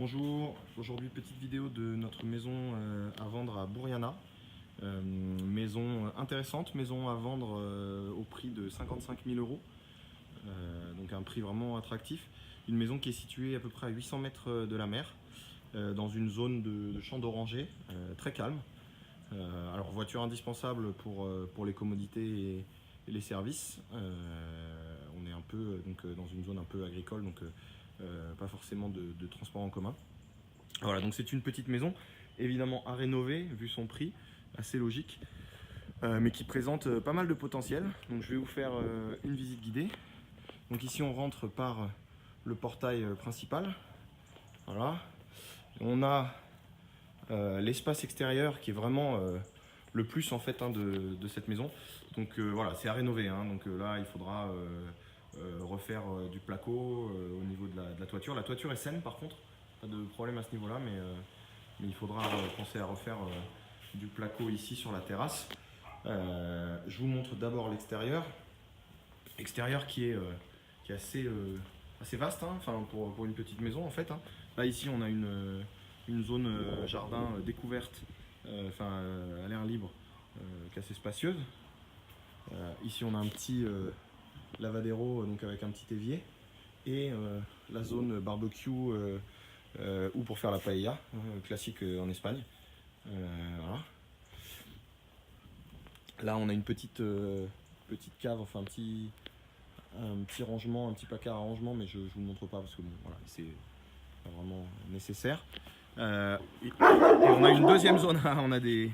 Bonjour, aujourd'hui petite vidéo de notre maison à vendre à Bouriana. Maison intéressante, maison à vendre au prix de 55 000 euros, donc un prix vraiment attractif. Une maison qui est située à peu près à 800 mètres de la mer, dans une zone de champs d'orangers, très calme. Alors voiture indispensable pour les commodités et les services. On est un peu dans une zone un peu agricole, donc pas forcément de transport en commun. Voilà, donc c'est une petite maison, évidemment à rénover vu son prix, assez logique, mais qui présente pas mal de potentiel. Donc je vais vous faire une visite guidée. Donc ici on rentre par le portail principal. Voilà. On a l'espace extérieur qui est vraiment le plus en fait de cette maison. Donc voilà, c'est à rénover, hein. Donc là il faudra refaire du placo au niveau de la toiture. La toiture est saine par contre, pas de problème à ce niveau là, mais il faudra penser à refaire du placo ici sur la terrasse. Je vous montre d'abord l'extérieur. Extérieur qui est assez vaste, hein, enfin, pour une petite maison en fait, hein. Là ici on a une zone jardin découverte, à l'air libre, qui est assez spacieuse. Ici on a un petit lavadero, donc avec un petit évier, et la zone barbecue ou pour faire la paella, classique en Espagne. Voilà. Là on a une petite cave, enfin un petit rangement, un petit placard à rangement, mais je ne vous le montre pas parce que bon, voilà, c'est pas vraiment nécessaire. Et on a une deuxième zone, on a des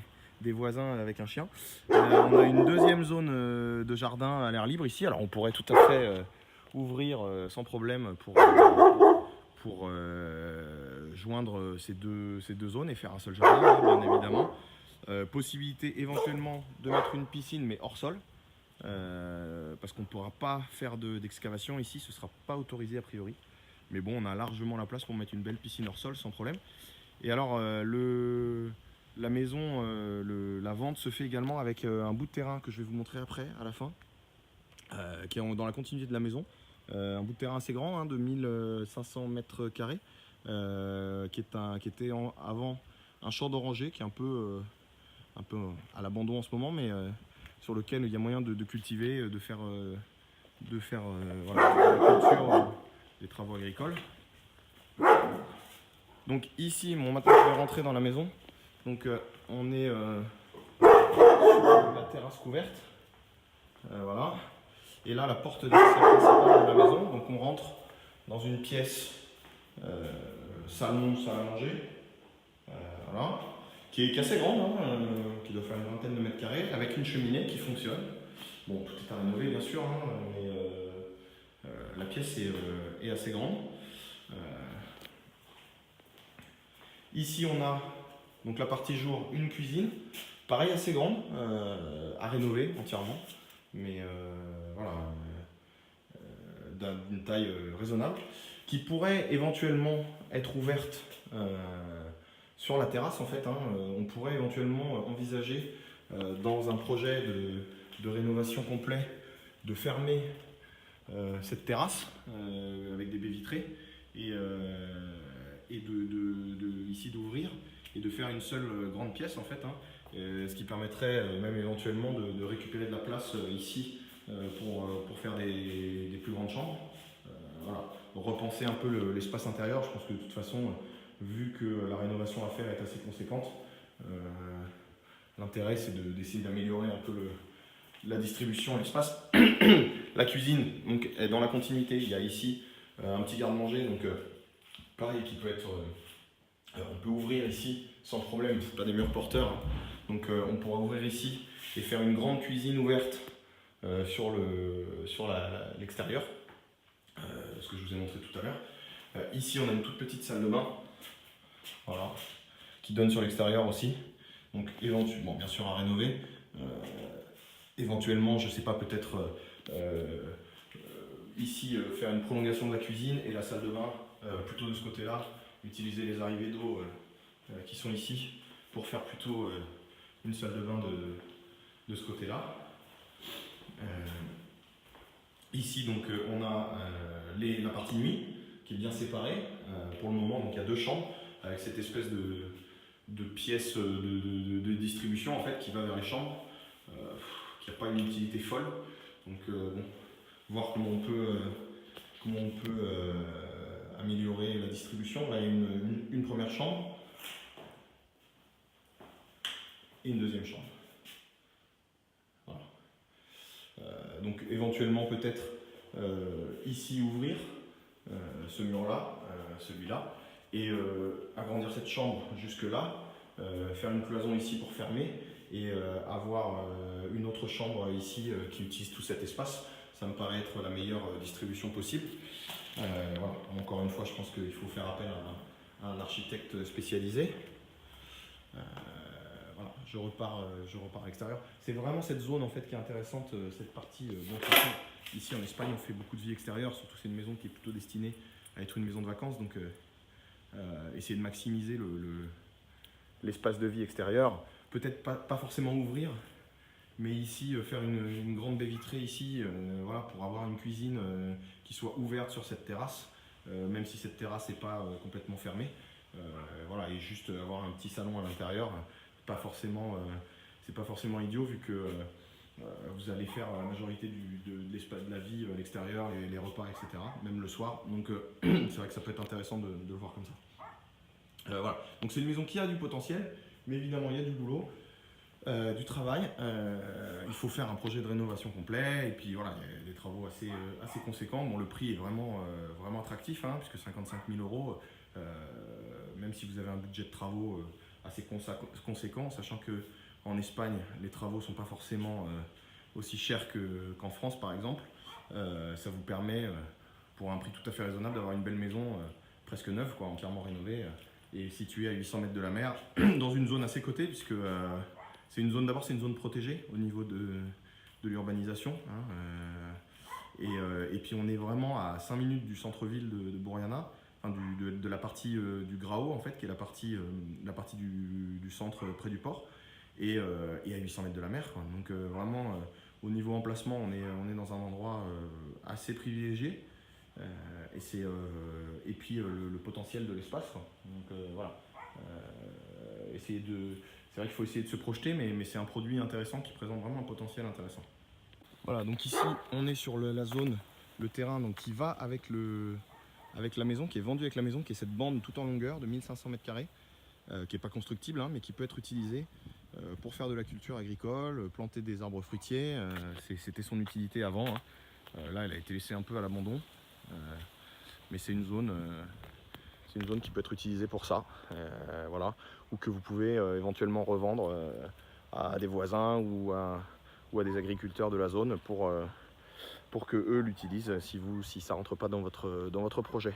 voisins avec un chien. On a une deuxième zone de jardin à l'air libre ici. Alors on pourrait tout à fait ouvrir sans problème pour joindre ces deux zones et faire un seul jardin, bien évidemment. Possibilité éventuellement de mettre une piscine, mais hors sol. Parce qu'on ne pourra pas faire d'excavation ici, ce ne sera pas autorisé a priori. Mais bon, on a largement la place pour mettre une belle piscine hors sol sans problème. Et alors, la maison, la vente se fait également avec un bout de terrain que je vais vous montrer après, à la fin, qui est dans la continuité de la maison. Un bout de terrain assez grand, hein, de 1500 mètres carrés, qui était avant un champ d'oranger, qui est un peu à l'abandon en ce moment, mais sur lequel il y a moyen de cultiver, de faire voilà, de la culture, des travaux agricoles. Donc ici, maintenant je vais rentrer dans la maison. Donc on est sur la terrasse couverte. Voilà. Et là, la porte d'accès principale de la maison. Donc on rentre dans une pièce salon, salle à manger. Voilà. Qui est assez grande, hein, qui doit faire une vingtaine de mètres carrés, avec une cheminée qui fonctionne. Bon, tout est à rénover bien sûr, hein, mais la pièce est assez grande. Ici on a donc la partie jour, une cuisine, pareil assez grande, à rénover entièrement, mais voilà, d'une taille raisonnable, qui pourrait éventuellement être ouverte sur la terrasse en fait, hein. On pourrait éventuellement envisager dans un projet de rénovation complet de fermer cette terrasse avec des baies vitrées et ici d'ouvrir et de faire une seule grande pièce en fait, hein, ce qui permettrait même éventuellement de récupérer de la place ici pour faire des plus grandes chambres. Voilà. Repenser un peu l'espace intérieur. Je pense que de toute façon, vu que la rénovation à faire est assez conséquente, l'intérêt c'est d'essayer d'améliorer un peu la distribution, l'espace. La cuisine donc, est dans la continuité. Il y a ici un petit garde-manger, donc pareil, qui peut être. On peut ouvrir ici sans problème, c'est pas des murs porteurs. Donc on pourra ouvrir ici et faire une grande cuisine ouverte sur l'extérieur, ce que je vous ai montré tout à l'heure. Ici on a une toute petite salle de bain, voilà, qui donne sur l'extérieur aussi. Donc éventuellement, bien sûr à rénover. Éventuellement, je sais pas, peut-être ici faire une prolongation de la cuisine et la salle de bain plutôt de ce côté-là, utiliser les arrivées d'eau qui sont ici pour faire plutôt une salle de bain de ce côté-là. Ici donc on a la partie nuit, qui est bien séparé pour le moment. Donc il y a 2 chambres avec cette espèce de pièce de distribution en fait qui va vers les chambres, qui n'a pas une utilité folle. Donc bon, voir comment on peut améliorer la distribution. Là il y a une première chambre et une deuxième chambre. Voilà. Donc éventuellement peut-être ici ouvrir ce mur-là, celui-là, et agrandir cette chambre jusque là, faire une cloison ici pour fermer et avoir une autre chambre ici qui utilise tout cet espace. Ça me paraît être la meilleure distribution possible. Voilà. Encore une fois, je pense qu'il faut faire appel à un architecte spécialisé. Voilà, je repars à l'extérieur. C'est vraiment cette zone en fait qui est intéressante, cette partie. Bon, de toute façon, ici en Espagne, on fait beaucoup de vie extérieure, surtout c'est une maison qui est plutôt destinée à être une maison de vacances, donc essayer de maximiser l'espace de vie extérieur. Peut-être pas forcément ouvrir, mais ici faire une grande baie vitrée ici, voilà, pour avoir une cuisine qui soit ouverte sur cette terrasse, même si cette terrasse n'est pas complètement fermée. Voilà, et juste avoir un petit salon à l'intérieur, c'est pas forcément idiot vu que vous allez faire la majorité de l'espace de la vie à l'extérieur, les repas, etc. Même le soir. Donc c'est vrai que ça peut être intéressant de le voir comme ça. Voilà. Donc c'est une maison qui a du potentiel, mais évidemment il y a du boulot, du travail. Il faut faire un projet de rénovation complet et puis voilà, il y a des travaux assez conséquents. Bon, le prix est vraiment attractif, hein, puisque 55 000 €, même si vous avez un budget de travaux assez conséquent, sachant que en Espagne, les travaux ne sont pas forcément aussi chers qu'en France, par exemple. Ça vous permet, pour un prix tout à fait raisonnable, d'avoir une belle maison presque neuve, quoi, entièrement rénovée, et située à 800 mètres de la mer, dans une zone assez cotée, puisque c'est une zone protégée au niveau de l'urbanisation. Hein, et puis on est vraiment à 5 minutes du centre-ville de Borriana, enfin de la partie du Grao, en fait, qui est la partie du centre près du port. Et à 800 mètres de la mer, quoi. Donc vraiment au niveau emplacement on est dans un endroit assez privilégié, et puis le potentiel de l'espace, quoi. Donc voilà, c'est vrai qu'il faut essayer de se projeter, mais c'est un produit intéressant qui présente vraiment un potentiel intéressant. Voilà, donc ici on est sur la zone, le terrain donc, qui va avec la maison, qui est vendu avec la maison, qui est cette bande tout en longueur de 1500 m², qui n'est pas constructible, hein, mais qui peut être utilisée pour faire de la culture agricole, planter des arbres fruitiers. C'était son utilité avant, hein. Là elle a été laissée un peu à l'abandon, mais c'est une zone qui peut être utilisée pour ça, voilà, ou que vous pouvez éventuellement revendre à des voisins ou à des agriculteurs de la zone pour que eux l'utilisent si ça rentre pas dans votre projet.